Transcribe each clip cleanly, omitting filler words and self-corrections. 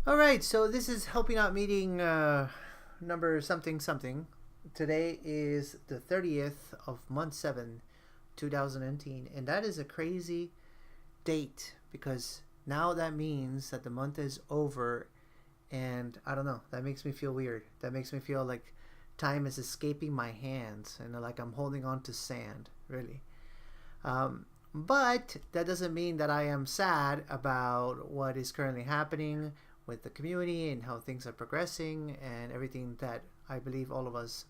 All right, so this is Helpienaut Meeting number something something. Today is the 30th of month 7, 2019, and that is a crazy date because now that means that the month is over, and I don't know, that makes me feel weird. That makes me feel like time is escaping my hands and like I'm holding on to sand, really. But that doesn't mean that I am sad about what is currently happening with the community and how things are progressing and everything that I believe all of us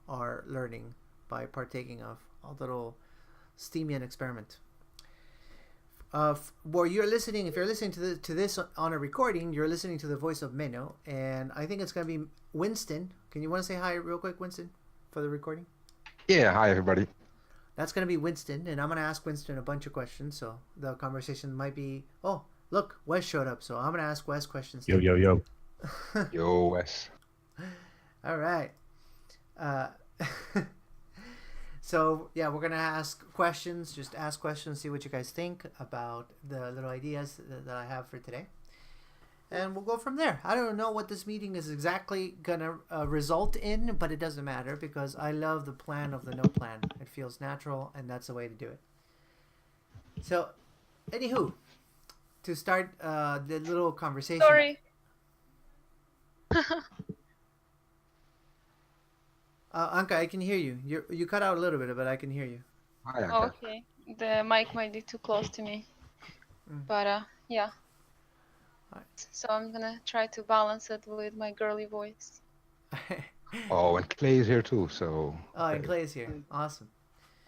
are learning by partaking of a little Steemian experiment. Where you're listening, if you're listening to this on a recording, you're listening to the voice of Meno, and I think it's going to be Winston. Can you want to say hi real quick, Winston, for the recording? Yeah, hi everybody. That's going to be Winston, and I'm going to ask Winston a bunch of questions. So the conversation might be, oh, look, Wes showed up. So I'm going to ask Wes questions Yo, too. yo, yo. Yo, Wes. All right. Uh, so, yeah, we're going to ask questions. Just ask questions, see what you guys think about the little ideas that I have for today. And we'll go from there. I don't know what this meeting is exactly going to result in, but it doesn't matter because I love the plan of the no plan. It feels natural, and that's the way to do it. So, anywho, to start the little conversation. Sorry. Anka, I can hear you. You cut out a little bit, but I can hear you. Hi, Oh, Anka. okay. The mic might be too close to me. But yeah. Alright. So I'm gonna try to balance it with my girly voice. Oh, and Clay is here too, so. Oh, and Clay's here. Awesome.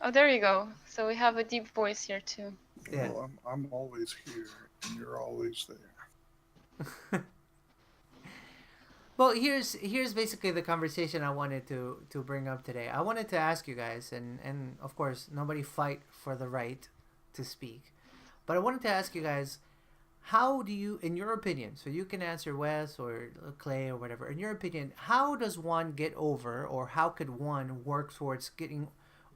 Oh, there you go. So we have a deep voice here too. Yeah. Well, I'm always here, and you're always there. Well, here's basically the conversation I wanted to bring up today. I wanted to ask you guys, and of course, nobody fight for the right to speak, but I wanted to ask you guys, how do you, in your opinion, so you can answer Wes or Clay or whatever, in your opinion, how does one get over, or how could one work towards getting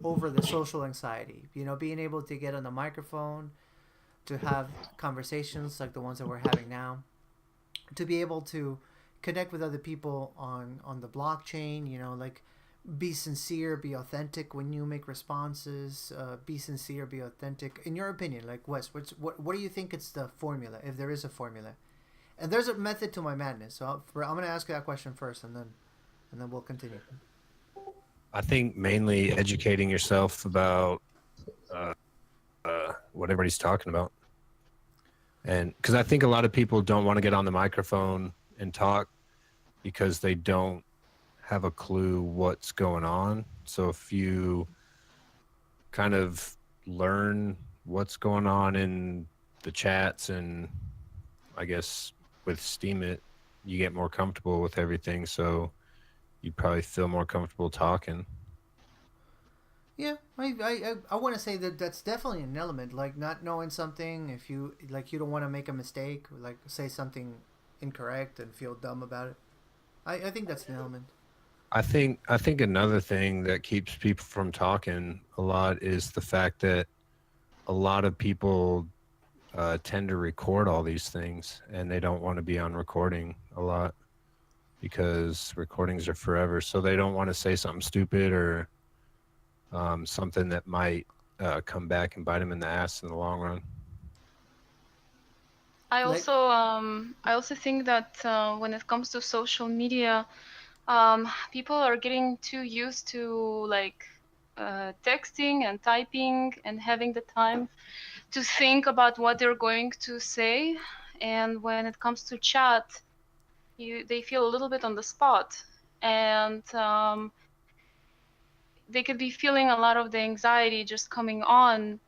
over the social anxiety? You know, being able to get on the microphone, to have conversations like the ones that we're having now, to be able to connect with other people on the blockchain, you know, like be sincere, be authentic when you make responses, be sincere, be authentic. In your opinion, like Wes, what do you think it's the formula, if there is a formula? And there's a method to my madness, so I'm going to ask you that question first, and then we'll continue. I think mainly educating yourself about what everybody's talking about. And because I think a lot of people don't want to get on the microphone and talk because they don't have a clue what's going on. So if you kind of learn what's going on in the chats and I guess with Steam it, you get more comfortable with everything. So you probably feel more comfortable talking. Yeah, I want to say that that's definitely an element, like not knowing something. If you like, you don't want to make a mistake, like say something incorrect and feel dumb about it. I think that's an element. I think another thing that keeps people from talking a lot is the fact that a lot of people tend to record all these things and they don't want to be on recording a lot because recordings are forever. So they don't want to say something stupid or something that might come back and bite them in the ass in the long run. I Like, also think that when it comes to social media, people are getting too used to like texting and typing and having the time to think about what they're going to say. And when it comes to chat, they feel a little bit on the spot, and they could be feeling a lot of the anxiety just coming on.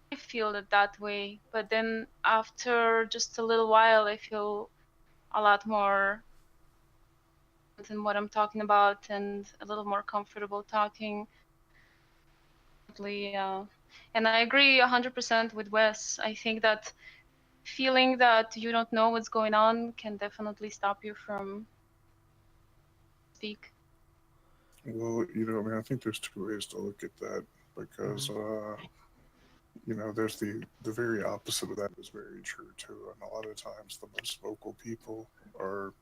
I feel it that way, but then after just a little while, I feel a lot more in what I'm talking about and a little more comfortable talking. And I agree 100% with Wes. I think that feeling that you don't know what's going on can definitely stop you from speak. Well, I mean, I think there's two ways to look at that because there's the very opposite of that is very true too. And a lot of times, the most vocal people are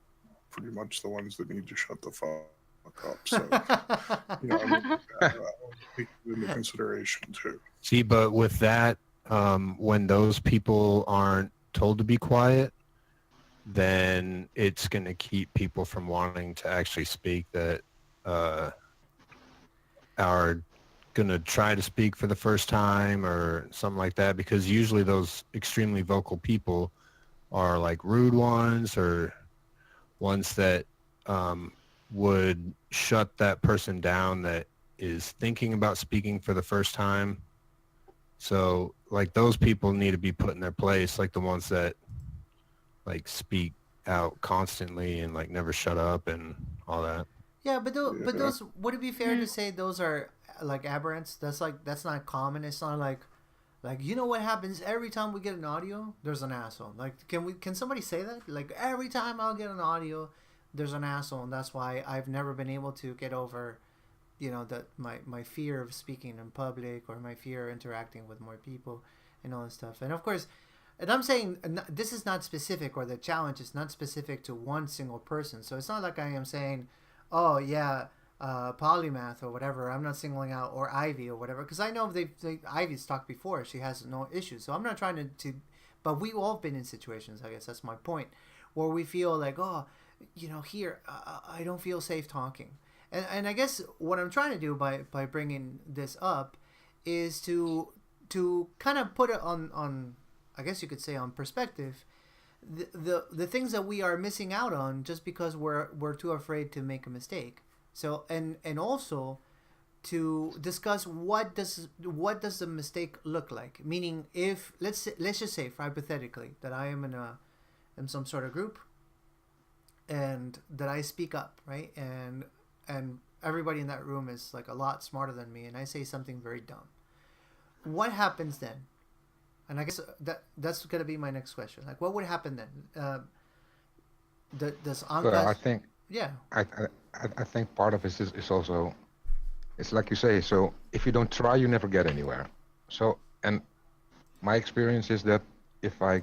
pretty much the ones that need to shut the fuck up. So, I want to take it into consideration too. See, but with that, when those people aren't told to be quiet, then it's going to keep people from wanting to actually speak that are going to try to speak for the first time or something like that, because usually those extremely vocal people are like rude ones or ones that would shut that person down that is thinking about speaking for the first time. So like those people need to be put in their place, like the ones that like speak out constantly and like never shut up and all that. Yeah, but Yeah. those, would it be fair to say those are like aberrants? That's not common. It's not like you know what happens every time we get an audio, there's an asshole. Like can somebody say that? Like every time I'll get an audio, there's an asshole, and that's why I've never been able to get over, that my fear of speaking in public or my fear of interacting with more people and all this stuff. And of course, and I'm saying this is not specific, or the challenge is not specific to one single person. So it's not like I am saying, oh yeah, polymath or whatever. I'm not singling out, or Ivy or whatever, because I know Ivy's talked before. She has no issues. So I'm not trying to but we've all been in situations, I guess that's my point, where we feel like, oh, here I don't feel safe talking. And I guess what I'm trying to do by bringing this up is to kind of put it on I guess you could say on perspective, the things that we are missing out on just because we're too afraid to make a mistake. So and also to discuss what does the mistake look like. Meaning, if let's just say hypothetically that I am in some sort of group, and that I speak up, right, and everybody in that room is like a lot smarter than me, and I say something very dumb. What happens then? And I guess that's gonna be my next question. Like, what would happen then? Does Anka? So I think Yeah. I think part of it is also, it's like you say. So if you don't try, you never get anywhere. So, and my experience is that if I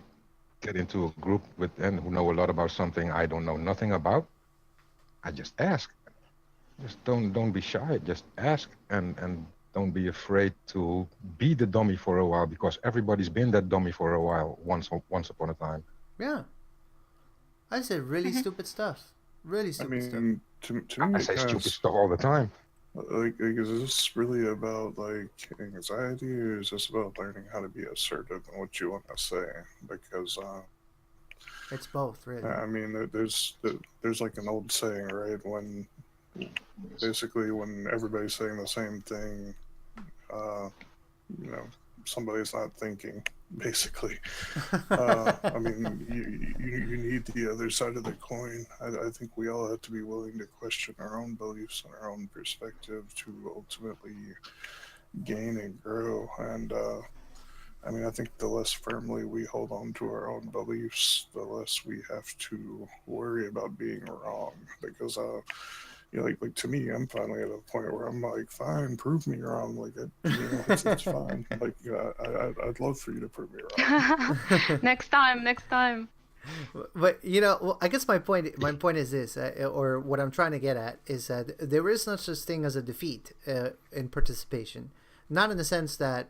get into a group with them who know a lot about something I don't know nothing about, I just ask. Just don't be shy. Just ask, and don't be afraid to be the dummy for a while, because everybody's been that dummy for a while once upon a time. Yeah. I said really stupid stuff. Really I stupid stuff. mean, to me, I it say kind stupid of stuff all the time. like, is this really about like anxiety, or is this about learning how to be assertive in what you want to say? Because It's both, really. I mean, there's like an old saying, right? When everybody's saying the same thing, somebody's not thinking. Basically, I mean, you need the other side of the coin. I think we all have to be willing to question our own beliefs and our own perspective to ultimately gain and grow. And I mean, I think the less firmly we hold on to our own beliefs, the less we have to worry about being wrong. Because like to me, I'm finally at a point where I'm like, fine, prove me wrong. Like, it's fine. Like, I'd love for you to prove me wrong. Next time. But well, I guess my point is this, or what I'm trying to get at is that there is no such thing as a defeat in participation. Not in the sense that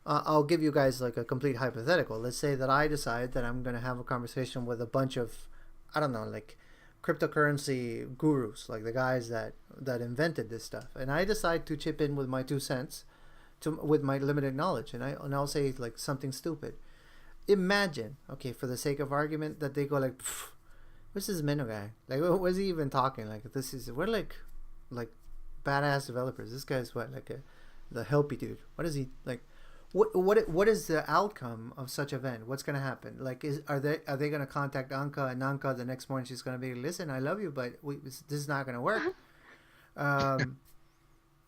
I'll give you guys like a complete hypothetical. Let's say that I decide that I'm going to have a conversation with a bunch of, I don't know, like cryptocurrency gurus, like the guys that invented this stuff, and I decide to chip in with my 2 cents with my limited knowledge, and I'll say like something stupid. Imagine, okay, for the sake of argument, that they go like, what's this Minnow guy? Like, what was he even talking? Like, we're like badass developers. This guy's what, like the Helpie dude. What is he like? What is the outcome of such event? What's going to happen? Like, are they going to contact Anka, and Anka the next morning she's going to be, listen, I love you, but this is not going to work.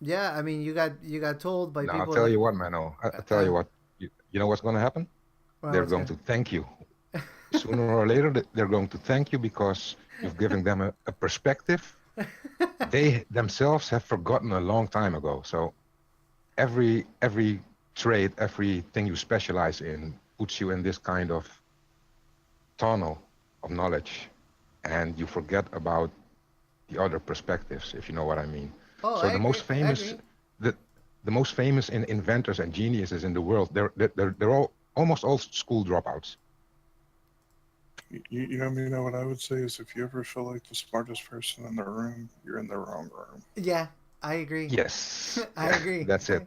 Yeah, I mean, you got told by No, people. I'll tell you what, Mano. I'll tell you what. You know what's going to happen? They're going to thank you. Sooner or later, they're going to thank you because you've given them a perspective they themselves have forgotten a long time ago. So every trade, everything you specialize in puts you in this kind of tunnel of knowledge, and you forget about the other perspectives, if you know what I mean. Oh, So I agree. I agree. the the most famous inventors and geniuses in the world, they're all almost all school dropouts. You know what I would say is if you ever feel like the smartest person in the room, you're in the wrong room. Yeah, I agree. Yes, I agree. that's it.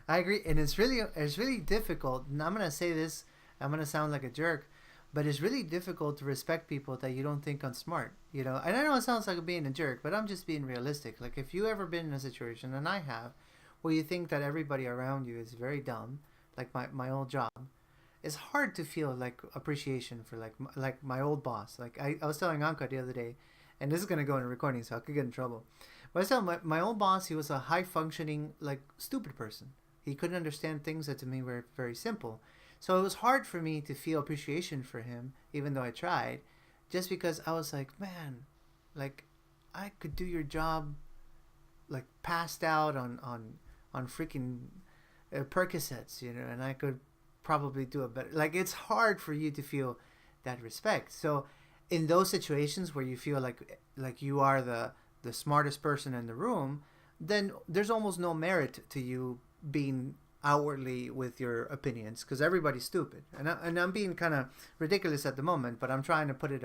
I agree, and it's really difficult. And I'm gonna say this. I'm gonna sound like a jerk, but it's really difficult to respect people that you don't think are smart. You know, and I know it sounds like being a jerk, but I'm just being realistic. Like if you ever been in a situation, and I have, where you think that everybody around you is very dumb, like my old job, it's hard to feel like appreciation for like my old boss. Like I was telling Anka the other day, and this is gonna go in a recording, so I could get in trouble. But I was telling my old boss, he was a high functioning like stupid person. He couldn't understand things that to me were very simple. So it was hard for me to feel appreciation for him, even though I tried, just because I was like, man, like I could do your job like passed out on freaking Percocets, you know, and I could probably do it better. Like it's hard for you to feel that respect. So in those situations where you feel like you are the smartest person in the room, then there's almost no merit to you being outwardly with your opinions because everybody's stupid. And I'm being kind of ridiculous at the moment, but I'm trying to put it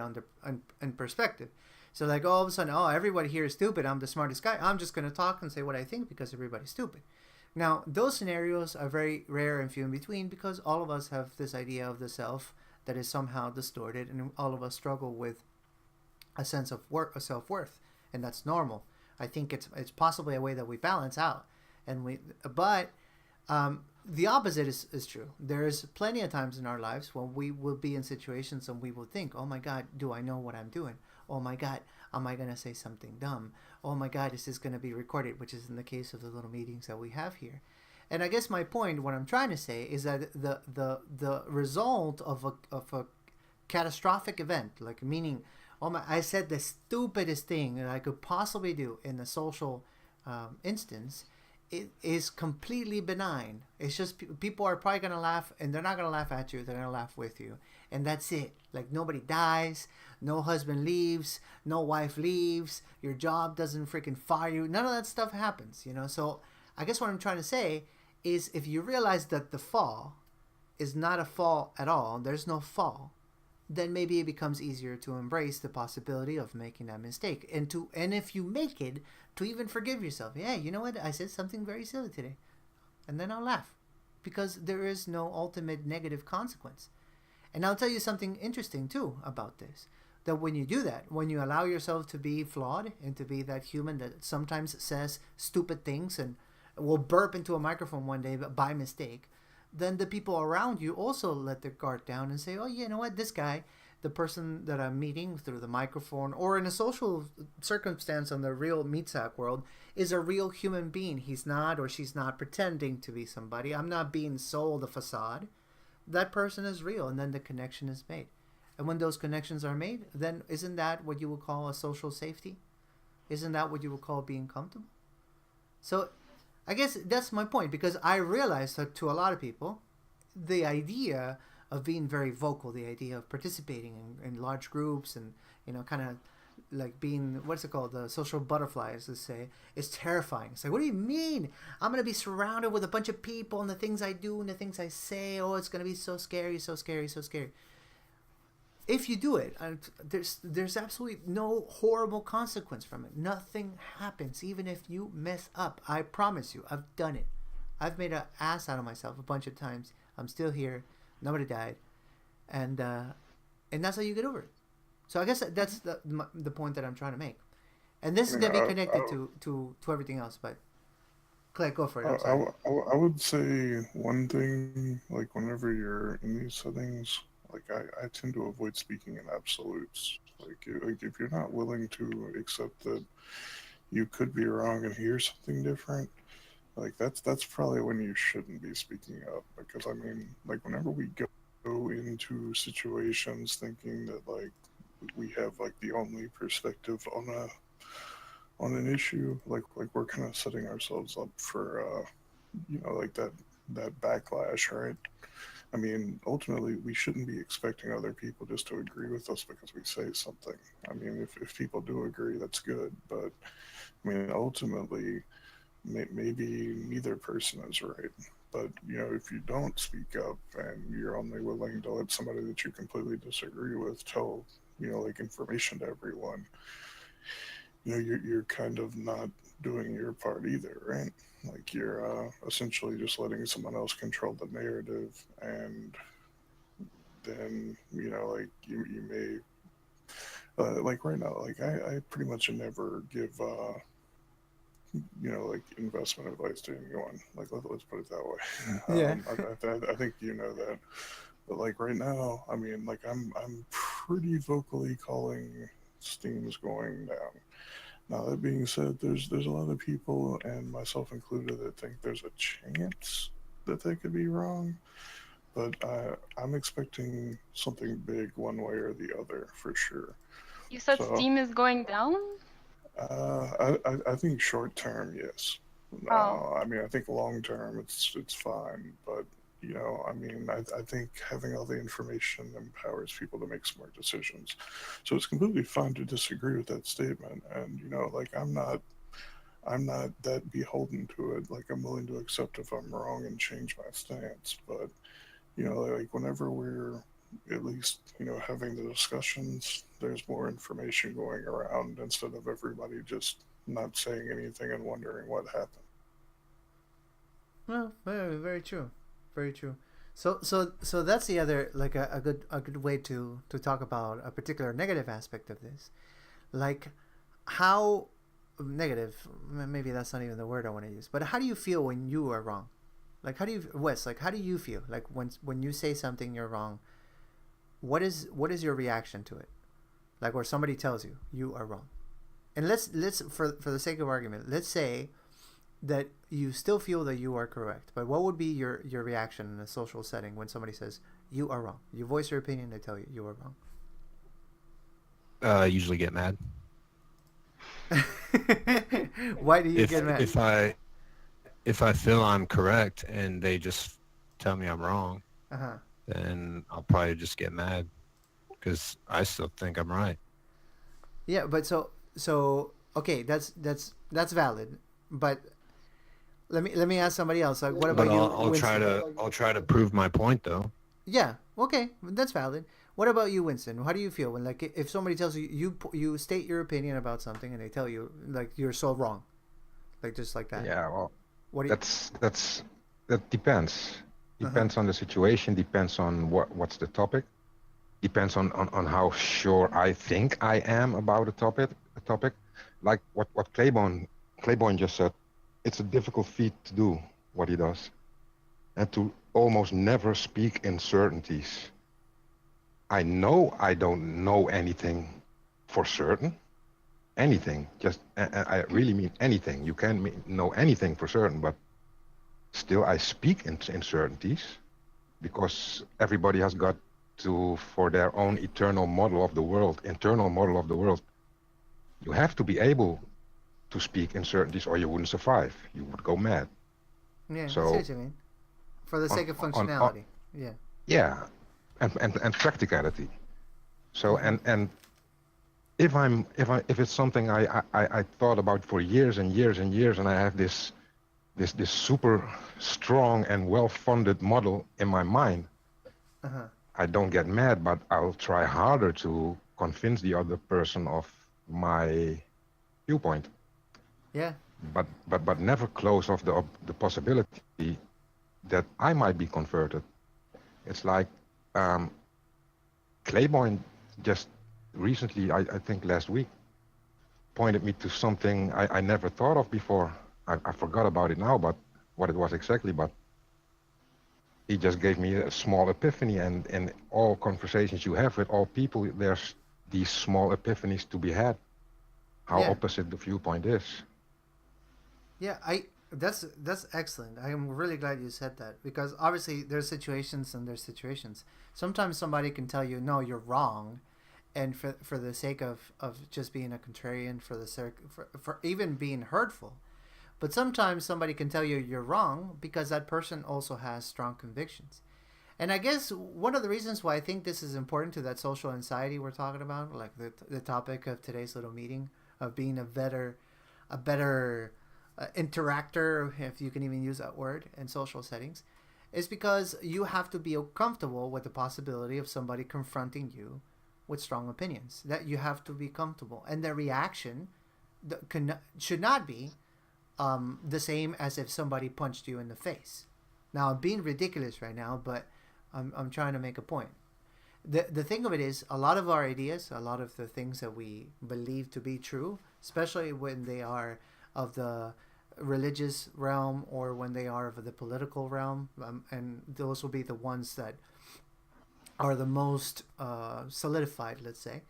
in perspective. So like all of a sudden, oh, everybody here is stupid. I'm the smartest guy. I'm just going to talk and say what I think because everybody's stupid. Now, those scenarios are very rare and few in between because all of us have this idea of the self that is somehow distorted, and all of us struggle with a sense of self worth, and that's normal. I think it's possibly a way that we balance out, but the opposite is true. There's plenty of times in our lives when we will be in situations and we will think, oh my God, do I know what I'm doing? Oh my God, am I going to say something dumb? Oh my God, is this going to be recorded? Which is in the case of the little meetings that we have here. And I guess my point, what I'm trying to say, is that the result of a catastrophic event, like meaning, oh my, I said the stupidest thing that I could possibly do in a social instance, it is completely benign. It's just people are probably gonna laugh, and they're not gonna laugh at you. They're gonna laugh with you, and that's it. Like nobody dies, no husband leaves, no wife leaves, your job doesn't freaking fire you. None of that stuff happens, you know. So I guess what I'm trying to say is, if you realize that the fall is not a fall at all, there's no fall, then maybe it becomes easier to embrace the possibility of making that mistake, and if you make it, to even forgive yourself. Yeah, you know what? I said something very silly today, and then I'll laugh, because there is no ultimate negative consequence. And I'll tell you something interesting too about this. That when you do that, when you allow yourself to be flawed and to be that human that sometimes says stupid things and will burp into a microphone one day by mistake, then the people around you also let their guard down and say, oh, you know what, this guy, the person that I'm meeting through the microphone or in a social circumstance on the real meat sack world, is a real human being. He's not, or she's not pretending to be somebody. I'm not being sold a facade. That person is real, and then the connection is made. And when those connections are made, then isn't that what you would call a social safety? Isn't that what you would call being comfortable? So I guess that's my point, because I realize that to a lot of people, the idea of being very vocal, the idea of participating in large groups and, you know, kind of like being, what's it called, the social butterfly, as they say, is terrifying. It's like, what do you mean? I'm going to be surrounded with a bunch of people and the things I do and the things I say. Oh, it's going to be so scary, so scary, so scary. If you do it, there's absolutely no horrible consequence from it. Nothing happens, even if you mess up. I promise you, I've done it. I've made an ass out of myself a bunch of times. I'm still here. Nobody died, and that's how you get over it. So I guess that's the point that I'm trying to make. And this is gonna be connected to everything else. But Clay, go for it. I'm sorry. I would say one thing, like whenever you're in these settings, like I tend to avoid speaking in absolutes. Like if you're not willing to accept that you could be wrong and hear something different, like that's probably when you shouldn't be speaking up. Because I mean, like whenever we go into situations thinking that like we have like the only perspective on an issue, like we're kind of setting ourselves up for you know, like that that backlash, right? I mean, ultimately, we shouldn't be expecting other people just to agree with us because we say something. I mean, if people do agree, that's good. But I mean, ultimately, maybe neither person is right. But if you don't speak up and you're only willing to let somebody that you completely disagree with tell, like information to everyone, you're kind of not doing your part either, right? Like you're essentially just letting someone else control the narrative, and then like you may like right now, like I pretty much never give like investment advice to anyone. Like let's put it that way. Yeah. I think you know that, but like right now, I mean, like I'm pretty vocally calling Steam's going down. Now that being said, there's a lot of people, and myself included, that think there's a chance that they could be wrong. But I'm expecting something big one way or the other for sure. You said So Steam is going down? I think short term, yes. Oh, I mean, I think long term, it's fine. But I mean, I think having all the information empowers people to make smart decisions. So it's completely fine to disagree with that statement. And like I'm not that beholden to it. Like I'm willing to accept if I'm wrong and change my stance. But like whenever we're at least having the discussions, there's more information going around instead of everybody just not saying anything and wondering what happened. Well, very, very true, very true. So that's the other, like a good way to talk about a particular negative aspect of this, like how negative. Maybe that's not even the word I want to use. But how do you feel when you are wrong? Like how do you, Wes? Like how do you feel? Like when you say something you're wrong, what is your reaction to it? Like where somebody tells you you are wrong, and let's for the sake of argument, let's say that you still feel that you are correct. But what would be your reaction in a social setting when somebody says you are wrong? You voice your opinion, they tell you you are wrong. I usually get mad. Why do you If get mad? if I feel I'm correct and they just tell me I'm wrong, Uh-huh. then I'll probably just get mad because I still think I'm right. Yeah, but so okay, that's valid. But let me ask somebody else. Like, what But about you, Winston? I'll try to prove my point though. Yeah, okay, that's valid. What about you, Winston? How do you feel when, like, if somebody tells you you state your opinion about something and they tell you like you're so wrong, like just like that? Yeah, well, What do you? that depends. Uh huh. Depends on the situation. Depends on what's the topic. Depends on how sure I think I am about a topic. A topic, like what Claiborne just said. It's a difficult feat to do what he does, and to almost never speak in certainties. I know I don't know anything for certain. Anything, just I really mean anything. You can't know anything for certain, but still I speak in uncertainties because everybody has got to, for their own eternal model of the world, internal model of the world, you have to be able to speak in certainties or you wouldn't survive. You would go mad. Yeah, I see So what you mean. For the on sake of on functionality. Yeah. yeah, and practicality. So Mm-hmm. and if it's something I thought about for years and years and years, and I have this super strong and well-funded model in my mind, Uh huh. I don't get mad, but I'll try harder to convince the other person of my viewpoint. Yeah. But never close off the possibility that I might be converted. It's like um, Claiborne just recently, I think last week, pointed me to something I never thought of before. I forgot about it now, but what it was exactly. But he just gave me a small epiphany, and in all conversations you have with all people, there's these small epiphanies to be had. How Yeah. opposite the viewpoint is. Yeah. That's excellent. I'm really glad you said that because obviously there's situations and there's situations. Sometimes somebody can tell you no, you're wrong, and for the sake of just being a contrarian, for the sake for even being hurtful. But sometimes somebody can tell you you're wrong because that person also has strong convictions. And I guess one of the reasons why I think this is important to that social anxiety we're talking about, like the topic of today's little meeting, of being a better interactor, if you can even use that word, in social settings, is because you have to be comfortable with the possibility of somebody confronting you with strong opinions. That you have to be comfortable, and the reaction should not be the same as if somebody punched you in the face. Now, I'm being ridiculous right now, but I'm trying to make a point. The thing of it is, a lot of our ideas, a lot of the things that we believe to be true, especially when they are of the religious realm or when they are of the political realm, and those will be the ones that are the most solidified, let's say,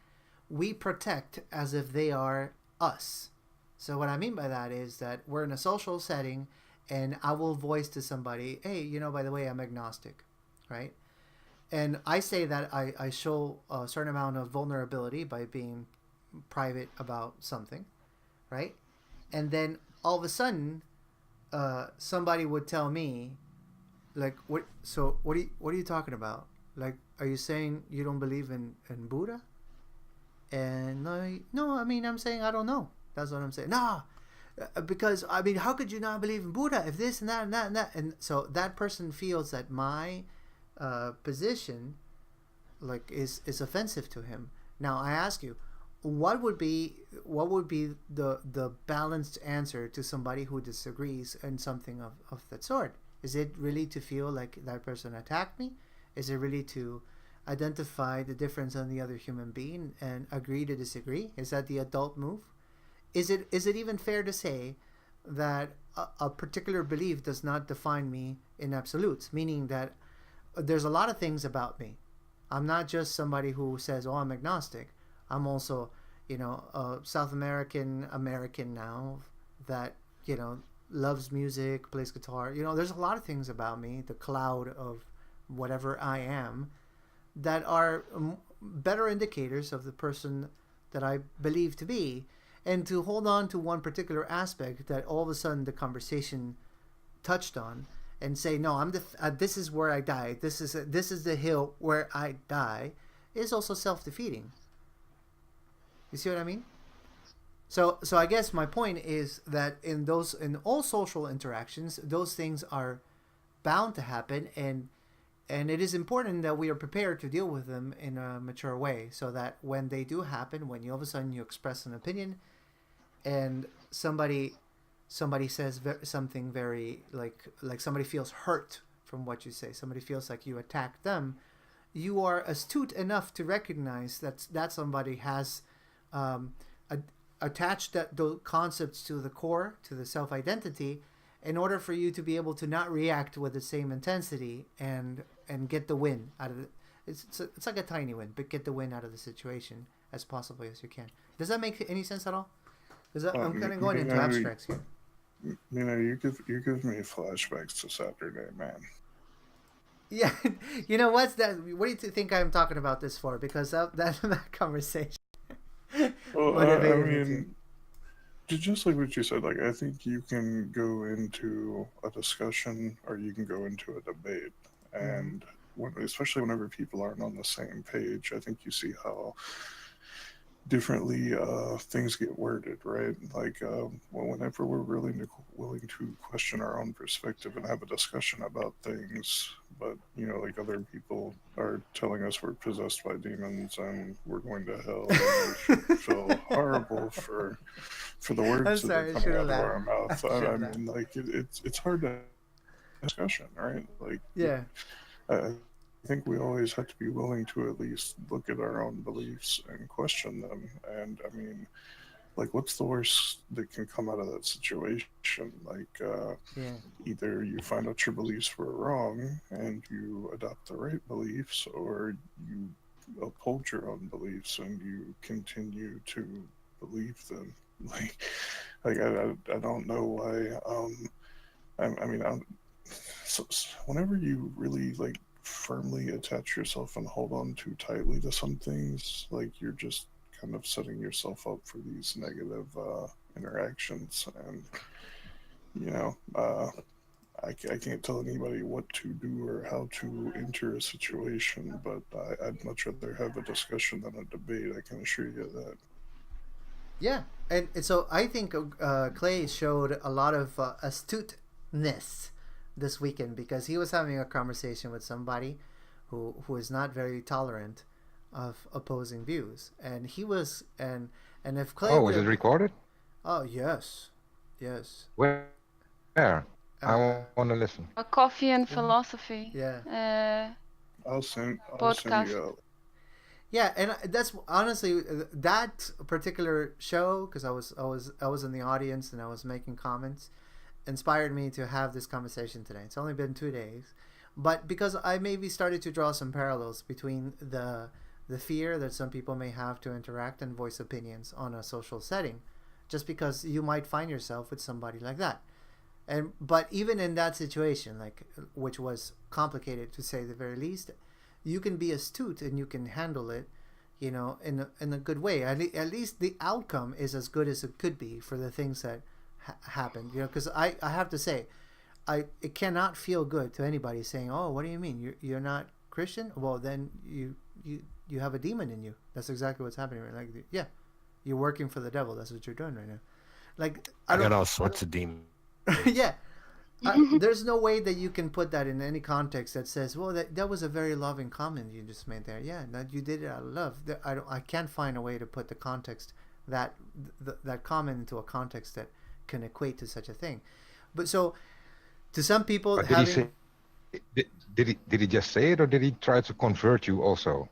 we protect as if they are us. So what I mean by that is that we're in a social setting and I will voice to somebody, hey, by the way, I'm agnostic, right? And I say that I show a certain amount of vulnerability by being private about something, right? And then all of a sudden, somebody would tell me, like, what? So what are you talking about? Like, are you saying you don't believe in Buddha? And no, I mean, I'm saying I don't know. That's what I'm saying. No, because I mean, how could you not believe in Buddha if this and that and that and that? And so that person feels that my position, like, is offensive to him. Now I ask you, what would be the balanced answer to somebody who disagrees in something of that sort? Is it really to feel like that person attacked me? Is it really to identify the difference on the other human being and agree to disagree? Is that the adult move? Is it even fair to say that a particular belief does not define me in absolutes? Meaning that there's a lot of things about me. I'm not just somebody who says, oh, I'm agnostic. I'm also, a South American now that, loves music, plays guitar. There's a lot of things about me, the cloud of whatever I am, that are better indicators of the person that I believe to be. And to hold on to one particular aspect that all of a sudden the conversation touched on and say, no, this is where I die. This is the hill where I die, is also self-defeating. You see what I mean? So I guess my point is that in all social interactions, those things are bound to happen, and it is important that we are prepared to deal with them in a mature way, so that when they do happen, when you all of a sudden you express an opinion, and somebody says something very like somebody feels hurt from what you say, somebody feels like you attacked them, you are astute enough to recognize that somebody has attached those concepts to the core, to the self-identity, in order for you to be able to not react with the same intensity and get the win out of it. It's like a tiny win, but get the win out of the situation as possibly as you can. Does that make any sense at all? Because I'm kind of going into abstracts here. You give me flashbacks to Saturday, man. Yeah, what's that? What do you think I'm talking about this for? Because that conversation. Well, I mean, just like what you said, like, I think you can go into a discussion or you can go into a debate, and especially whenever people aren't on the same page, I think you see how differently things get worded, right? Like, whenever we're really willing to question our own perspective and have a discussion about things, but like other people are telling us we're possessed by demons and we're going to hell, and we should feel horrible for the words that are coming out of our mouth. I mean, like, it's hard to discussion, right? Like, yeah. I think we always have to be willing to at least look at our own beliefs and question them. And I mean, like, what's the worst that can come out of that situation? Like, either you find out your beliefs were wrong and you adopt the right beliefs, or you uphold your own beliefs and you continue to believe them. Like I don't know why. So whenever you really like firmly attach yourself and hold on too tightly to some things, like, you're just kind of setting yourself up for these negative interactions. And you know, I can't tell anybody what to do or how to enter a situation, but I'd much rather have a discussion than a debate. I can assure you that. Yeah, and so I think Clay showed a lot of astuteness this weekend because he was having a conversation with somebody who is not very tolerant of opposing views, and he was and if Clay Oh, would is it have, recorded? oh yes, yes, Where? I uh, want to listen. Coffee and Philosophy yeah. I'll send podcast. you out. Yeah, and that's honestly that particular show because I was in the audience and I was making comments, inspired me to have this conversation today. It's only been 2 days, but because I maybe started to draw some parallels between the fear that some people may have to interact and voice opinions on a social setting, just because you might find yourself with somebody like that. And but even in that situation, like which was complicated to say the very least, you can be astute and you can handle it, in a good way. At least the outcome is as good as it could be for the things that happened. Because I have to say, it cannot feel good to anybody saying, "Oh, what do you mean you're not Christian? Well, then you have a demon in you." That's exactly what's happening. Right? Like, yeah, you're working for the devil. That's what you're doing right now. Like, I I got don't. all sorts of demons. Yeah, there's no way that you can put that in any context that says, "Well, that was a very loving comment you just made there." Yeah, that you did it out of love. I can't find a way to put the context that that comment into a context that can equate to such a thing. But so to some people, But did he having say? Did he just say it, or did he try to convert you also?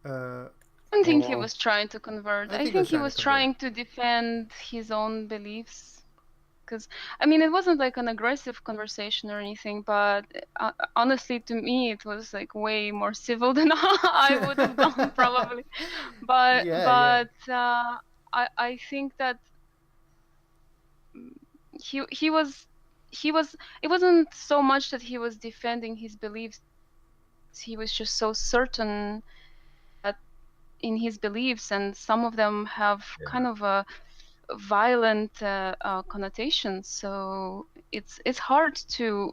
uh, I don't think he Well, was trying to convert. I I think I was think he trying to was convert. trying to defend his own beliefs. Because, I mean, it wasn't like an aggressive conversation or anything, but honestly, to me, it was like way more civil than I would have done probably. But Yeah, yeah. but I think that he was he was it wasn't so much that he was defending his beliefs. He was just so certain that in his beliefs, and some of them have kind of a violent connotations. So it's hard to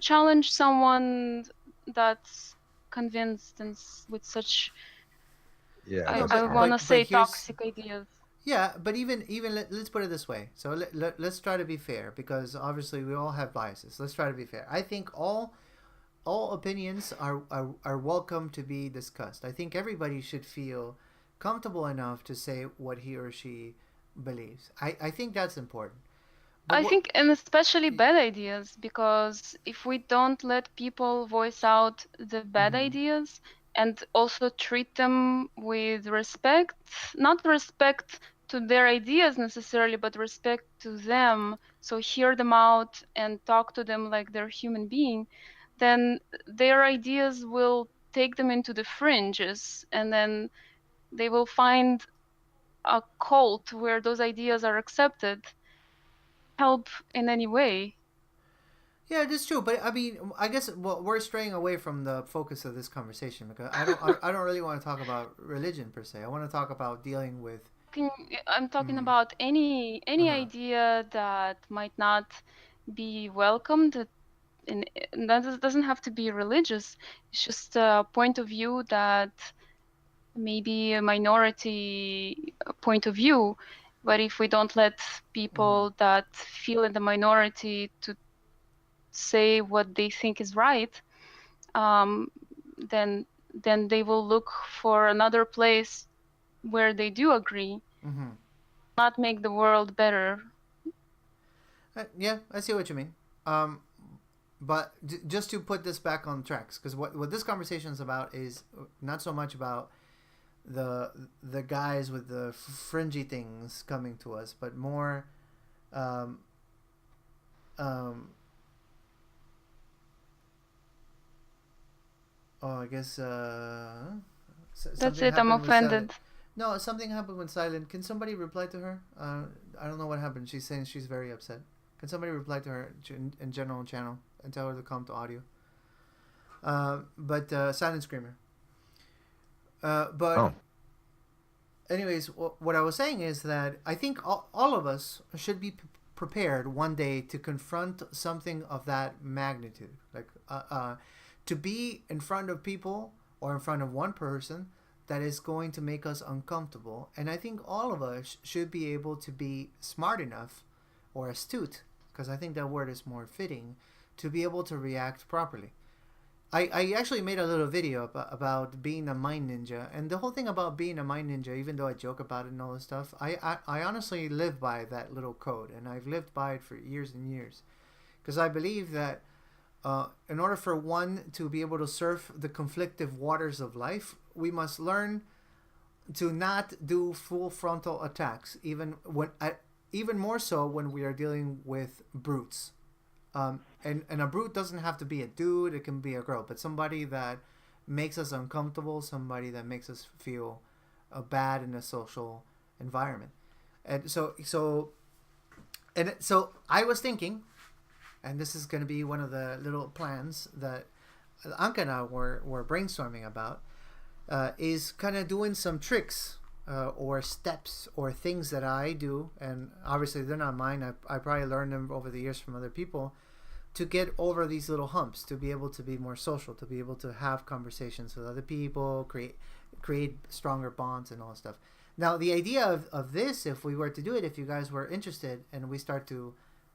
challenge someone that's convinced and with such Yeah, No, that's I hard. want to but say here's toxic ideas. yeah, but even let's put it this way. So let's try to be fair because obviously we all have biases. Let's try to be fair. I think all opinions are welcome to be discussed. I think everybody should feel comfortable enough to say what he or she believes. I think that's important. But I what? think, and especially bad ideas, because if we don't let people voice out the bad Mm-hmm. ideas and also treat them with respect, not respect to their ideas necessarily, but respect to them, so hear them out and talk to them like they're human being, then their ideas will take them into the fringes, and then they will find a cult where those ideas are accepted. Help in any way. Yeah, that's true. But I mean, I guess we're straying away from the focus of this conversation because I don't really want to talk about religion per se. I want to talk about dealing with. I'm talking Mm, about uh any huh. idea that might not be welcomed, and that doesn't have to be religious. It's just a point of view that maybe a minority point of view. But if we don't let Mm-hmm. people that feel in the minority to say what they think is right, um, then they will look for another place where they do agree, Mm-hmm. not make the world better. Yeah, I see what you mean. Um, but just to put this back on tracks, because what this conversation is about is not so much about the guys with the fringy things coming to us, but more um, um, oh, I guess That's something it. I'm happened with Silent. offended. No, something happened with Silent. Can somebody reply to her? I don't know what happened. She's saying she's very upset. Can somebody reply to her in general channel and tell her to come to audio? But Silent Screamer. But Oh, anyways, what I was saying is that I think all of us should be prepared one day to confront something of that magnitude, like to be in front of people or in front of one person that is going to make us uncomfortable. And I think all of us should be able to be smart enough or astute, because I think that word is more fitting, to be able to react properly. I actually made a little video about being a mind ninja, and the whole thing about being a mind ninja, even though I joke about it and all this stuff, I honestly live by that little code, and I've lived by it for years and years, because I believe that in order for one to be able to surf the conflictive waters of life, we must learn to not do full frontal attacks, even more so when we are dealing with brutes. And a brute doesn't have to be a dude, it can be a girl, but somebody that makes us uncomfortable, somebody that makes us feel bad in a social environment. And so I was thinking, and this is going to be one of the little plans that Anka and I were brainstorming about, is kind of doing some tricks or steps or things that I do, and obviously they're not mine. I probably learned them over the years from other people, to get over these little humps, to be able to be more social, to be able to have conversations with other people, create stronger bonds and all that stuff. Now, the idea of this, if we were to do it, if you guys were interested, and we start to,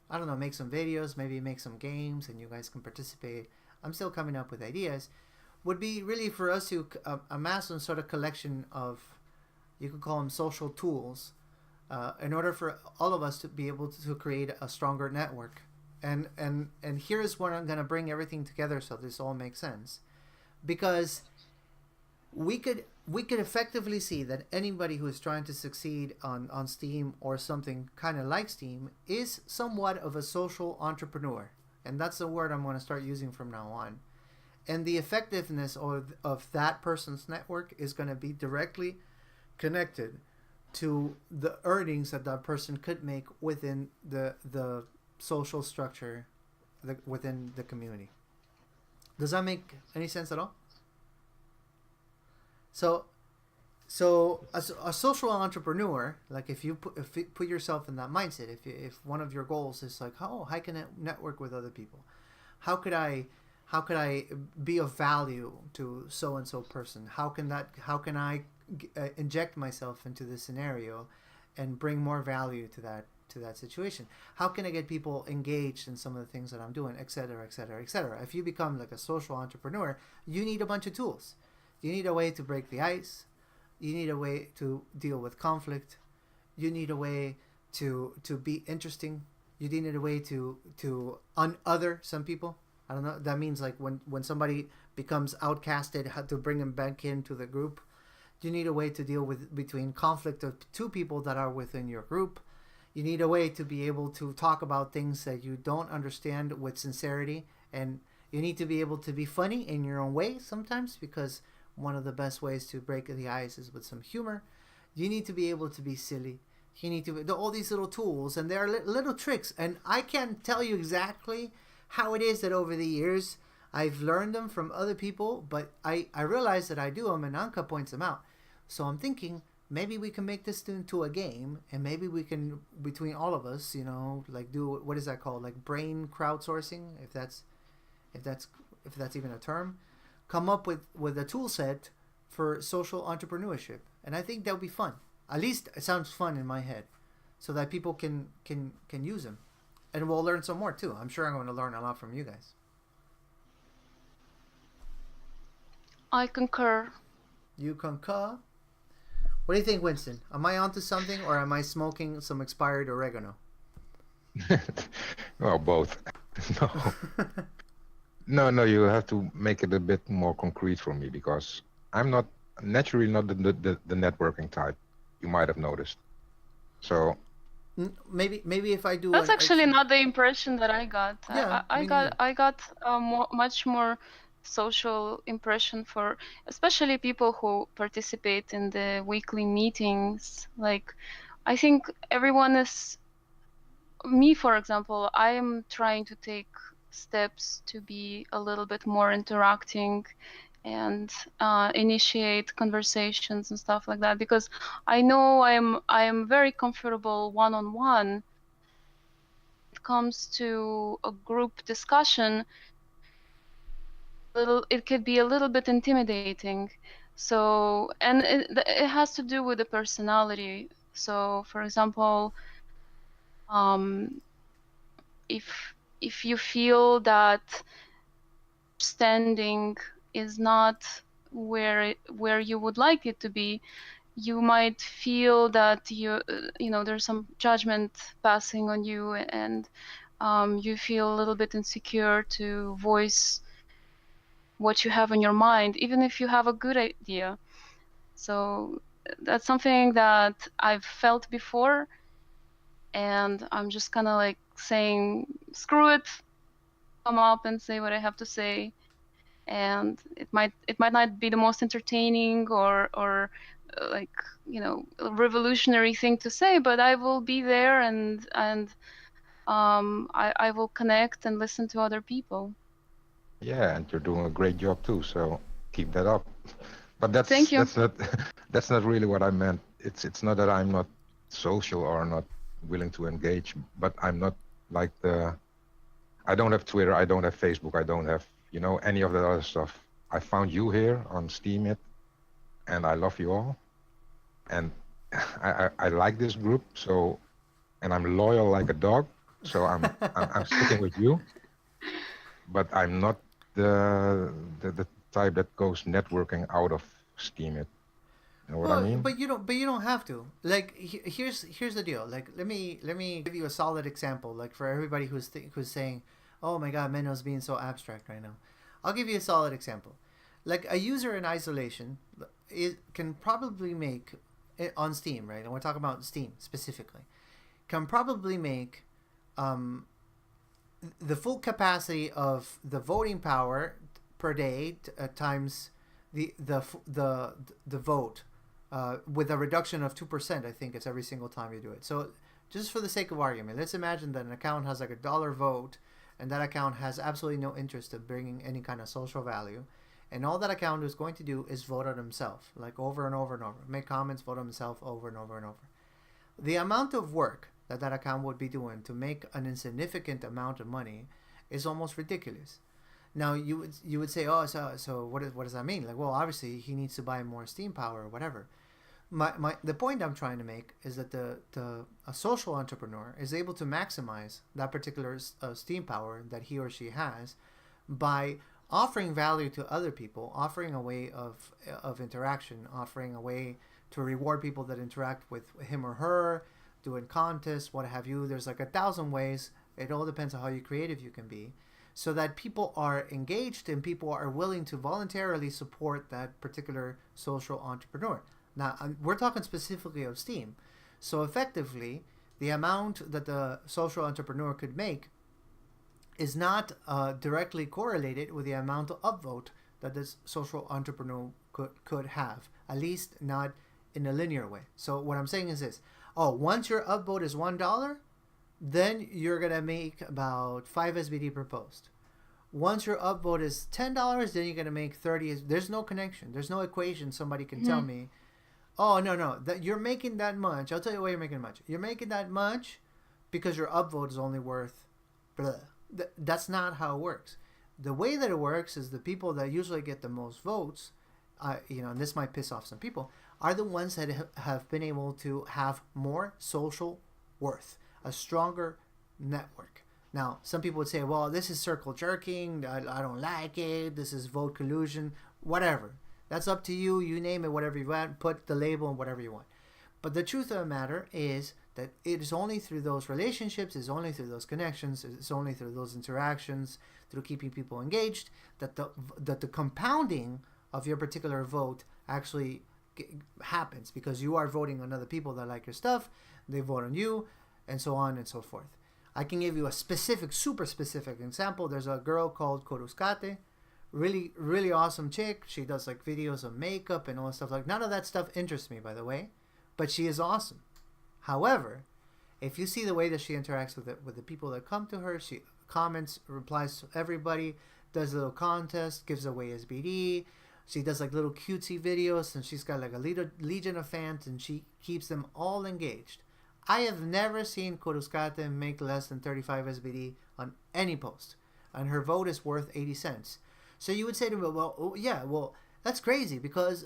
I don't know, make some videos, maybe make some games, and you guys can participate, I'm still coming up with ideas, would be really for us to amass some sort of collection of, you could call them social tools, in order for all of us to be able to create a stronger network. And here's where I'm going to bring everything together so this all makes sense. Because we could effectively see that anybody who is trying to succeed on Steem or something kind of like Steem is somewhat of a social entrepreneur. And that's the word I'm going to start using from now on. And the effectiveness of that person's network is going to be directly connected to the earnings that person could make within the social structure within the community. Does that make any sense at all? So as a social entrepreneur, like if you put yourself in that mindset, if one of your goals is like, oh, how can I network with other people? How could I be of value to so and so person? How can I inject myself into this scenario and bring more value to that situation? How can I get people engaged in some of the things that I'm doing, et cetera, et cetera, et cetera? If you become like a social entrepreneur, you need a bunch of tools. You need a way to break the ice. You need a way to deal with conflict. You need a way to be interesting. You need a way to un-other some people. I don't know. That means like when somebody becomes outcasted, how to bring them back into the group. You need a way to deal with between conflict of two people that are within your group. You need a way to be able to talk about things that you don't understand with sincerity, and you need to be able to be funny in your own way sometimes, because one of the best ways to break the ice is with some humor. You need to be able to be silly. You need to all these little tools, and there are little tricks, and I can't tell you exactly how it is that over the years I've learned them from other people, but I realize that I do them, and Anka points them out. So I'm thinking, maybe we can make this into a game, and maybe we can, between all of us, like do, what is that called? Like brain crowdsourcing, if that's even a term, come up with a tool set for social entrepreneurship. And I think that would be fun. At least it sounds fun in my head, so that people can use them. And we'll learn some more too. I'm sure I'm going to learn a lot from you guys. I concur. You concur? What do you think, Winston? Am I onto something, or am I smoking some expired oregano? Well, both. No, you have to make it a bit more concrete for me, because I'm not naturally not the networking type. You might have noticed. So maybe if I do. That's actually not the impression that I got. Yeah, I got a much more social impression for especially people who participate in the weekly meetings. Like, I think everyone is, me for example, I am trying to take steps to be a little bit more interacting and initiate conversations and stuff like that, because I know I am very comfortable one-on-one, comes to a group discussion, it could be a little bit intimidating. So, and it has to do with the personality. So, for example, um, if you feel that standing is not where you would like it to be, you might feel that there's some judgment passing on you, and you feel a little bit insecure to voice what you have in your mind, even if you have a good idea. So that's something that I've felt before, and I'm just kind of like saying, screw it, come up and say what I have to say. And it might not be the most entertaining or like, a revolutionary thing to say, but I will be there, and I will connect and listen to other people. Yeah, and you're doing a great job too. So keep that up. But Thank you. that's not that's not really what I meant. It's not that I'm not social or not willing to engage, but I'm not like I don't have Twitter, I don't have Facebook, I don't have any of that other stuff. I found you here on Steam It, and I love you all, and I like this group. So, and I'm loyal like a dog. So I'm sticking with you, but I'm not the type that goes networking out of Steam It. You know what I mean? But you don't have to. Like, here's the deal. Like, let me give you a solid example. Like, for everybody who's saying, "Oh my God, Menno's being so abstract right now," I'll give you a solid example. Like, a user in isolation, it can probably make it on Steam, right? And we're talking about Steam specifically. Can probably make the full capacity of the voting power per day times the vote with a reduction of 2%. I think it's every single time you do it. So just for the sake of argument, let's imagine that an account has like $1 vote, and that account has absolutely no interest in bringing any kind of social value, and all that account is going to do is vote on himself, like over and over and over, make comments, vote on himself over and over and over. The amount of work that account would be doing to make an insignificant amount of money is almost ridiculous. Now you would say, oh, so what does that mean? Like, well, obviously he needs to buy more Steam power or whatever. The point I'm trying to make is that a social entrepreneur is able to maximize that particular Steam power that he or she has by offering value to other people, offering a way of interaction, offering a way to reward people that interact with him or her, doing contests, what have you. There's like 1,000 ways. It all depends on how creative you can be, so that people are engaged and people are willing to voluntarily support that particular social entrepreneur. Now, we're talking specifically of Steam. So effectively, the amount that the social entrepreneur could make is not directly correlated with the amount of upvote that this social entrepreneur could have, at least not in a linear way. So what I'm saying is this: once your upvote is $1, then you're gonna make about 5 SBD per post. Once your upvote is $10, then you're gonna make 30. There's no connection. There's no equation somebody can tell me. Oh no, that you're making that much. I'll tell you why you're making much. You're making that much because your upvote is only worth blah. That's not how it works. The way that it works is the people that usually get the most votes, and this might piss off some people, are the ones that have been able to have more social worth, a stronger network. Now, some people would say, well, this is circle jerking, I don't like it, this is vote collusion, whatever. That's up to you. You name it, whatever you want, put the label and whatever you want. But the truth of the matter is that it is only through those relationships, it's only through those connections, it's only through those interactions, through keeping people engaged, that the compounding of your particular vote actually happens, because you are voting on other people that like your stuff, they vote on you, and so on and so forth. I can give you a super specific example. There's a girl called Koruskate, really, really awesome chick. She does like videos of makeup and all that stuff. Like, none of that stuff interests me, by the way, but she is awesome. However, if you see the way that she interacts with the people that come to her, she comments, replies to everybody, does a little contest, gives away SBD. She does like little cutesy videos, and she's got like a legion of fans, and she keeps them all engaged. I have never seen Coruscate make less than 35 SBD on any post, and her vote is worth 80 cents. So you would say to me, well, oh, yeah, well, that's crazy because,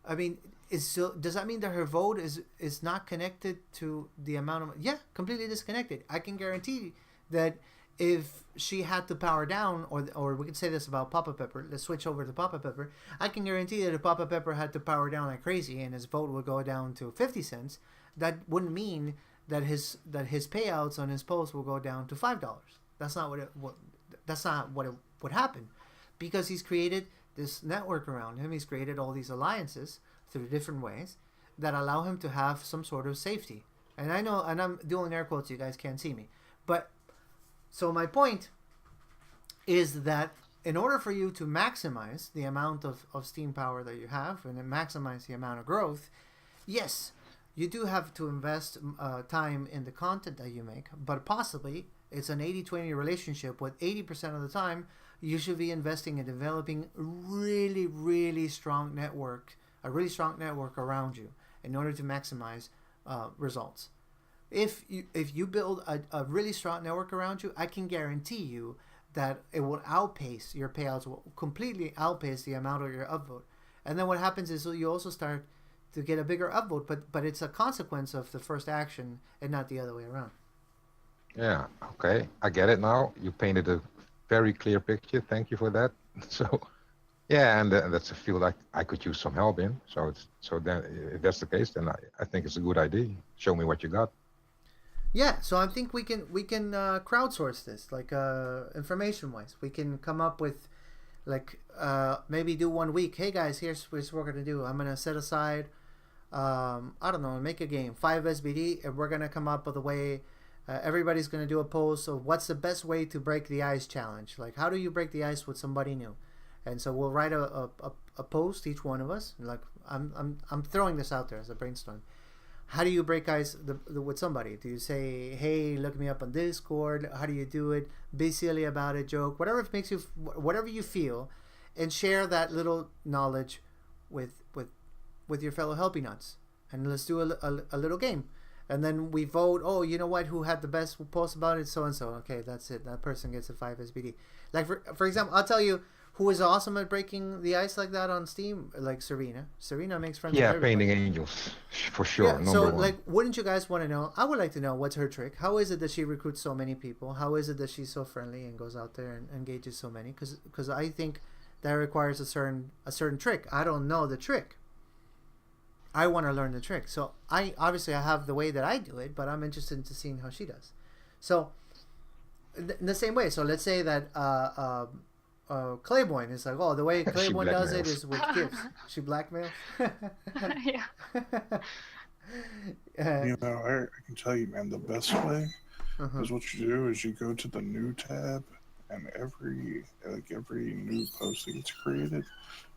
I mean, does that mean that her vote is not connected to the amount of... Yeah, completely disconnected. I can guarantee that if she had to power down, or we could say this about Papa Pepper, let's switch over to Papa Pepper. I can guarantee that if Papa Pepper had to power down like crazy and his vote would go down to 50 cents, that wouldn't mean that his payouts on his post will go down to $5. That's not what it would happen, because he's created this network around him. He's created all these alliances through different ways that allow him to have some sort of safety. And I know, and I'm doing air quotes, you guys can't see me, but so my point is that in order for you to maximize the amount of steam power that you have and then maximize the amount of growth, yes, you do have to invest time in the content that you make, but possibly it's an 80-20 relationship with 80% of the time you should be investing in developing a really strong network around you in order to maximize results. If you build a really strong network around you, I can guarantee you that it will outpace your payouts, will completely outpace the amount of your upvote. And then what happens is you also start to get a bigger upvote, but it's a consequence of the first action and not the other way around. Yeah, okay, I get it now. You painted a very clear picture. Thank you for that. So, yeah, and that's a field I could use some help in. So then if that's the case, then I think it's a good idea. Show me what you got. Yeah, so I think we can crowdsource this, like information wise. We can come up with like maybe do 1 week. Hey guys, here's what we're gonna do. I'm gonna set aside I don't know, make a game 5 SBD, and we're gonna come up with a way. Everybody's gonna do a post of what's the best way to break the ice challenge. Like, how do you break the ice with somebody new? And so we'll write a post, each one of us. Like, I'm throwing this out there as a brainstorm. How do you break ice with somebody? Do you say, hey, look me up on Discord? How do you do it? Be silly about it, joke, whatever you feel, and share that little knowledge with your fellow Helpinauts. And let's do a little game. And then we vote, oh, you know what, who had the best post about it? So and so. Okay, that's it. That person gets a 5 SBD. Like, for example, I'll tell you who is awesome at breaking the ice like that on Steam, like Serena. Serena makes friends with everybody. Painting angels, for sure. Yeah, so, number 1. like, wouldn't you guys want to know? I would like to know what's her trick. How is it that she recruits so many people? How is it that she's so friendly and goes out there and engages so many? Because I think that requires a certain trick. I don't know the trick. I want to learn the trick. So I have the way that I do it, but I'm interested in seeing how she does. So in the same way. So let's say that Claiborne is like, oh, the way Claiborne does it is with gifts. She blackmails. Yeah. You know, I can tell you, man, the best way is what you do is you go to the new tab, and every new post that gets created,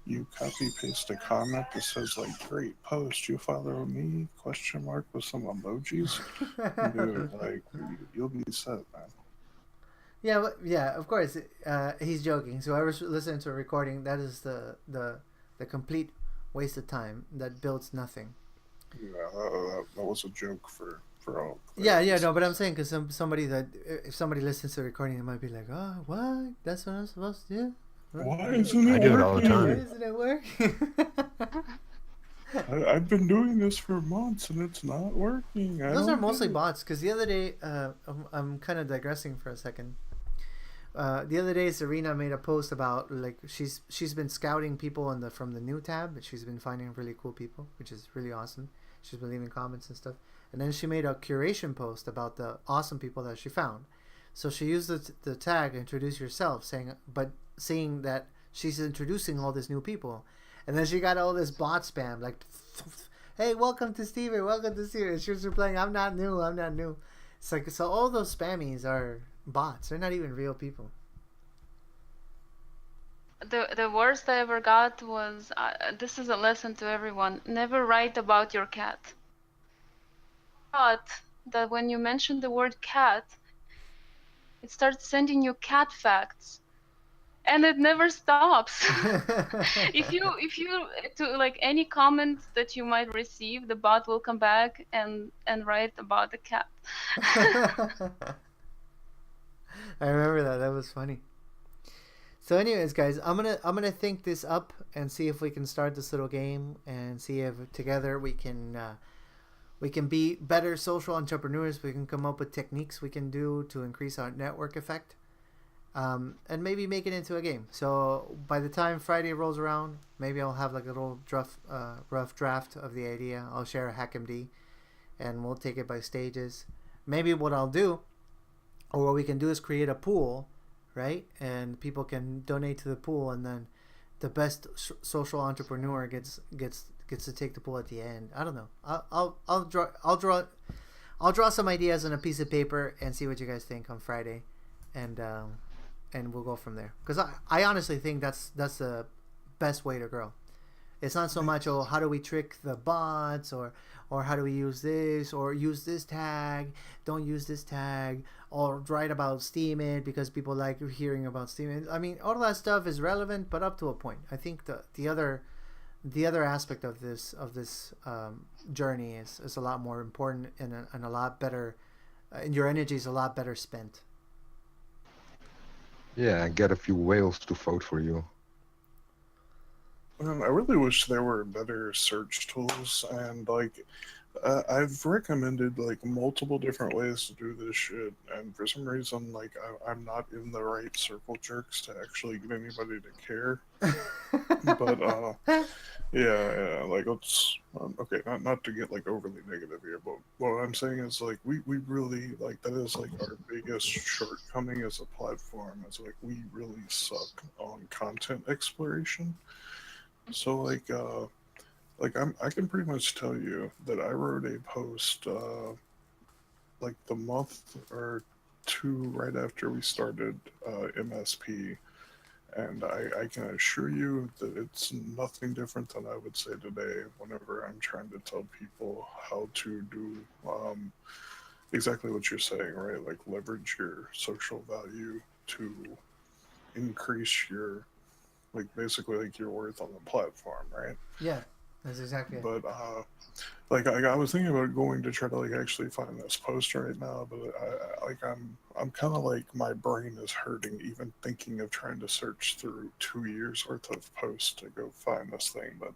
you copy paste a comment that says like, great post, you follow me, ? With some emojis. Dude, like, you'll be set, man. Yeah, but, yeah, of course. He's joking. So whoever's listening to a recording, that is the complete waste of time that builds nothing. Yeah, that was a joke for all. Yeah, no, but I'm saying because if somebody listens to the recording, it might be like, oh, what? That's what I'm supposed to do? Why isn't it I do it all the time. Why isn't it working? I've been doing this for months and it's not working. Those are mostly bots. Because the other day, I'm kind of digressing for a second. The other day, Serena made a post about like she's been scouting people from the new tab. She's been finding really cool people, which is really awesome. She's been leaving comments and stuff. And then she made a curation post about the awesome people that she found. So she used the tag "introduce yourself," saying that she's introducing all these new people. And then she got all this bot spam like, hey, welcome to Steven, welcome to Steven. And she was replying, I'm not new. It's like, so all those spammies are bots. They're not even real people. The worst I ever got was, this is a lesson to everyone, never write about your cat. But that when you mention the word cat, it starts sending you cat facts. and it never stops. if you to like any comments that you might receive, the bot will come back and write about the cat. I remember that. That was funny. So, anyways, guys, I'm gonna think this up and see if we can start this little game and see if together we can be better social entrepreneurs. We can come up with techniques we can do to increase our network effect, and maybe make it into a game. So by the time Friday rolls around, maybe I'll have like a little rough draft of the idea. I'll share a HackMD, and we'll take it by stages. Maybe what I'll do, or what we can do, is create a pool, right? And people can donate to the pool, and then the best social entrepreneur gets to take the pool at the end. I don't know. I'll draw some ideas on a piece of paper and see what you guys think on Friday, and we'll go from there. Because I honestly think that's the best way to grow. It's not so much, oh, how do we trick the bots, or how do we use this, or use this tag, don't use this tag, or write about Steam it because people like hearing about Steam it. I mean, all that stuff is relevant, but up to a point. I think the other aspect of this journey is a lot more important, and a lot better, and your energy is a lot better spent. Yeah, and get a few whales to vote for you. I really wish there were better search tools, and like I've recommended like multiple different ways to do this shit, and for some reason like I'm not in the right circle jerks to actually get anybody to care. But yeah, like let's okay, not to get like overly negative here, but what I'm saying is like we really like that is like our biggest shortcoming as a platform, is like we really suck on content exploration. So like I can pretty much tell you that I wrote a post like the month or two right after we started MSP, and I can assure you that it's nothing different than I would say today whenever I'm trying to tell people how to do exactly what you're saying, right? Like leverage your social value to increase your, like basically like your worth on the platform, right? Yeah, that's exactly it. But like I was thinking about going to try to like actually find this post right now, but I'm kind of like my brain is hurting even thinking of trying to search through 2 years worth of posts to go find this thing. But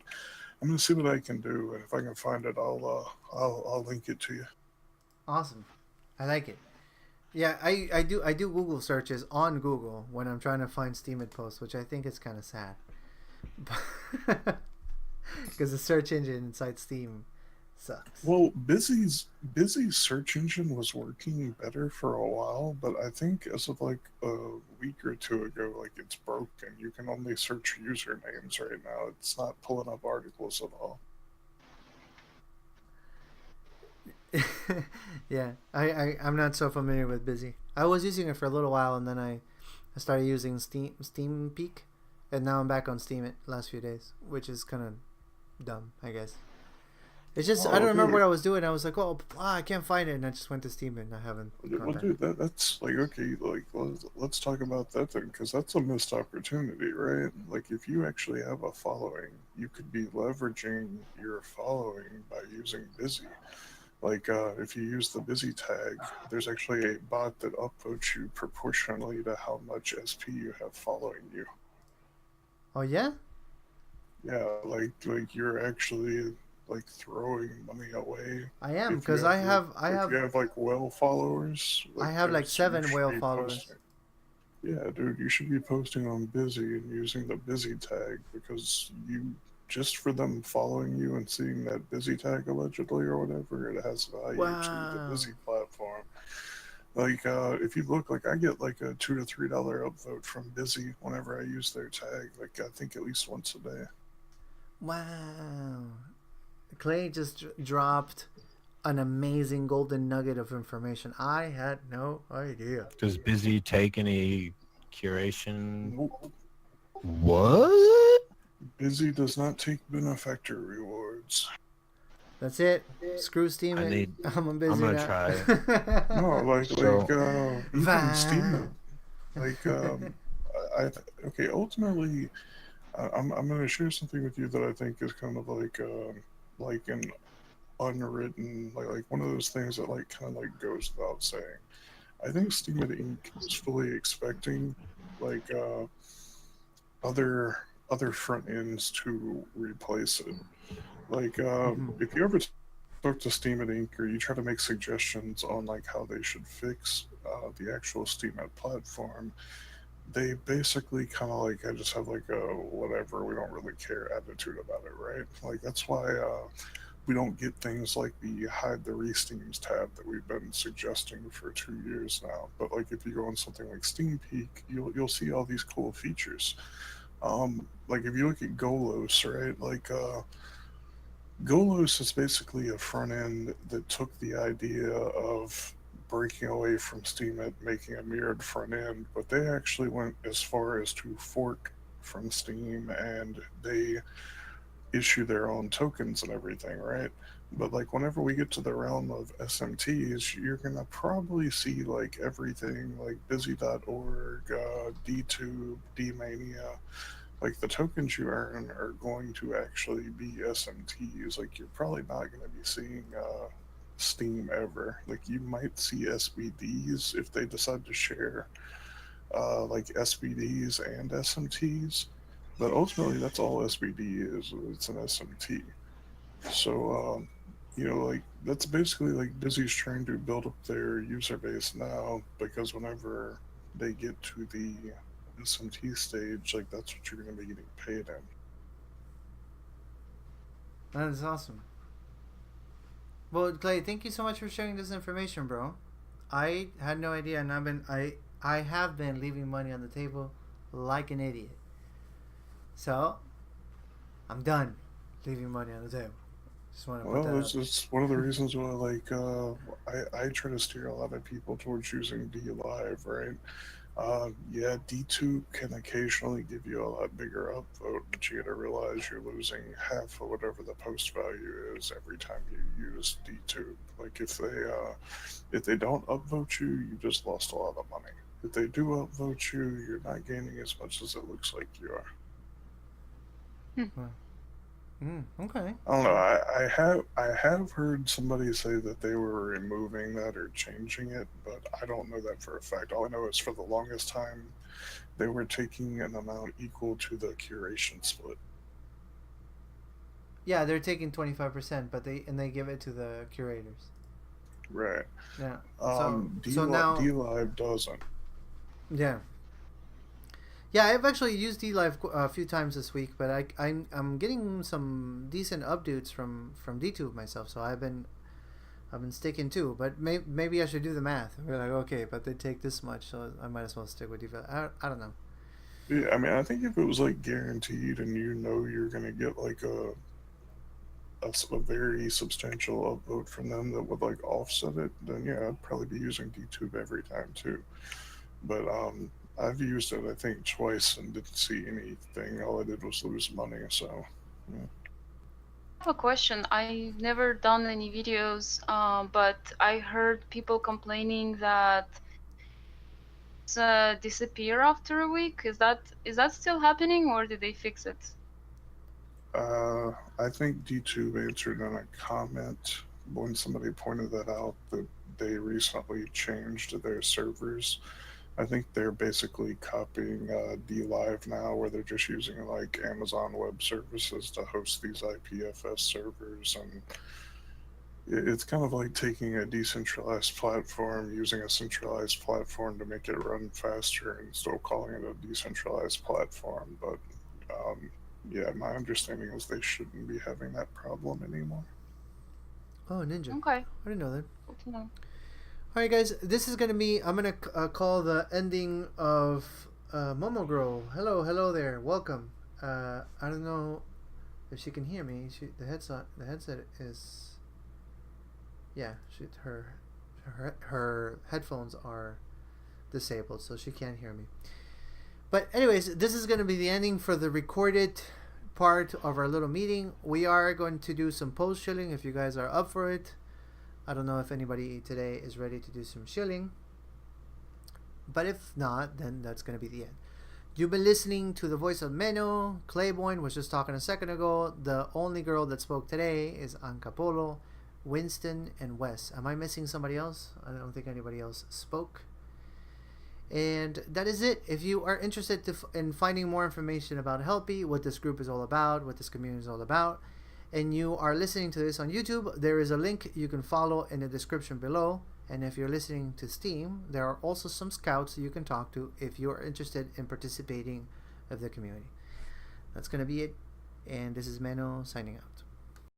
I'm gonna see what I can do, and if I can find it, I'll link it to you. Awesome, I like it. Yeah, I do Google searches on Google when I'm trying to find Steemit posts, which I think is kind of sad, because the search engine inside Steam sucks. Well, Busy's search engine was working better for a while, but I think as of like a week or two ago, like it's broken. You can only search usernames right now. It's not pulling up articles at all. Yeah, I'm not so familiar with Busy. I was using it for a little while, and then I started using Steam Peak, and now I'm back on Steemit last few days, which is kind of dumb, I guess. It's just I don't remember what I was doing. I was like, oh, I can't find it, and I just went to Steemit, and I haven't. Well, dude, that's like okay. Like let's talk about that then, because that's a missed opportunity, right? Like if you actually have a following, you could be leveraging your following by using Busy. Like if you use the Busy tag, there's actually a bot that upvotes you proportionally to how much SP you have following you. Oh yeah? Yeah, like you're actually like throwing money away. I am, because I have if you have like whale followers. Like, I have like 7 whale followers. Yeah, dude, you should be posting on Busy and using the Busy tag, because you just for them following you and seeing that Busy tag allegedly or whatever, it has value to the Busy platform. Like if you look, like I get like a $2 to $3 upvote from Busy whenever I use their tag. Like I think at least once a day. Wow. Clay just dropped an amazing golden nugget of information. I had no idea. Does Busy take any curation? Nope. What? Busy does not take benefactor rewards. That's it. Screw Steam. I'm busy. I'm gonna now. try it. No, like even Steam. Like okay. Ultimately, I'm going to share something with you that I think is kind of like an unwritten, like one of those things that like kind of like goes without saying. I think Steam Inc. is fully expecting like other front ends to replace it. Like Mm-hmm. if you ever talk to Steam Inc. or you try to make suggestions on like how they should fix the actual Steam platform, they basically kind of like I just have like a whatever, we don't really care attitude about it, right? Like that's why we don't get things like the hide the re-steams tab that we've been suggesting for 2 years now. But like if you go on something like Steam Peak, you'll see all these cool features. Like if you look at Golos, right? Like Golos is basically a front end that took the idea of breaking away from Steam and making a mirrored front end, but they actually went as far as to fork from Steam and they issue their own tokens and everything, right? But like whenever we get to the realm of SMTs, you're gonna probably see like everything like busy.org, DTube, DMania, like the tokens you earn are going to actually be SMTs. Like you're probably not going to be seeing Steam ever. Like you might see SBDs if they decide to share like SBDs and SMTs, but ultimately that's all SBD is. It's an SMT. So like that's basically like Busy's trying to build up their user base now because whenever they get to the SMT stage, like that's what you're going to be getting paid in. That is awesome. Well, Clay, thank you so much for sharing this information, bro. I had no idea, and I have been leaving money on the table like an idiot. So I'm done leaving money on the table. Just want to put Well, that up. it's one of the reasons why, like, I try to steer a lot of people towards using D Live, right? Yeah, D2 can occasionally give you a lot bigger upvote, but you gotta realize you're losing half of whatever the post value is every time you use D2. Like if they don't upvote you, you just lost a lot of money. If they do upvote you, you're not gaining as much as it looks like you are. Okay. I don't know. I have heard somebody say that they were removing that or changing it, but I don't know that for a fact. All I know is for the longest time they were taking an amount equal to the curation split. Yeah, they're taking 25%, but they give it to the curators. Right. Yeah. So now, D Live doesn't. yeah. Yeah, I've actually used DLive a few times this week, but I'm getting some decent updates from DTube myself, so I've been sticking too. But maybe I should do the math. We're like, okay, but they take this much, so I might as well stick with DLive. I don't know. Yeah, I mean, I think if it was like guaranteed and you know you're gonna get like a very substantial upvote from them that would like offset it, then yeah, I'd probably be using DTube every time too. But I've used it I think twice and didn't see anything. All I did was lose money. So yeah. I have a question. I've never done any videos, but I heard people complaining that disappear after a week. Is that still happening, or did they fix it? I think DTube answered in a comment when somebody pointed that out that they recently changed their servers. I think they're basically copying DLive now, where they're just using like Amazon Web Services to host these IPFS servers, and it's kind of like taking a decentralized platform, using a centralized platform to make it run faster, and still calling it a decentralized platform. But yeah, my understanding is they shouldn't be having that problem anymore. Oh, Ninja. Okay, I didn't know that. good to know. All right, guys. This is gonna be. I'm gonna call the ending of Momo Girl. Hello there. Welcome. I don't know if she can hear me. The headset is. Yeah, her headphones are disabled, so she can't hear me. But anyways, this is going to be the ending for the recorded part of our little meeting. We are going to do some post shilling if you guys are up for it. I don't know if anybody today is ready to do some shilling, but if not, then that's going to be the end. You've been listening to the voice of Meno. Claiborne was just talking a second ago. The only girl that spoke today is Ancapolo, Winston, and Wes. Am I missing somebody else? I don't think anybody else spoke. And that is it. If you are interested in finding more information about Helpie, what this group is all about, what this community is all about, and you are listening to this on YouTube, there is a link you can follow in the description below. And if you're listening to Steam, there are also some scouts you can talk to if you're interested in participating of the community. That's going to be it. And this is Meno signing out.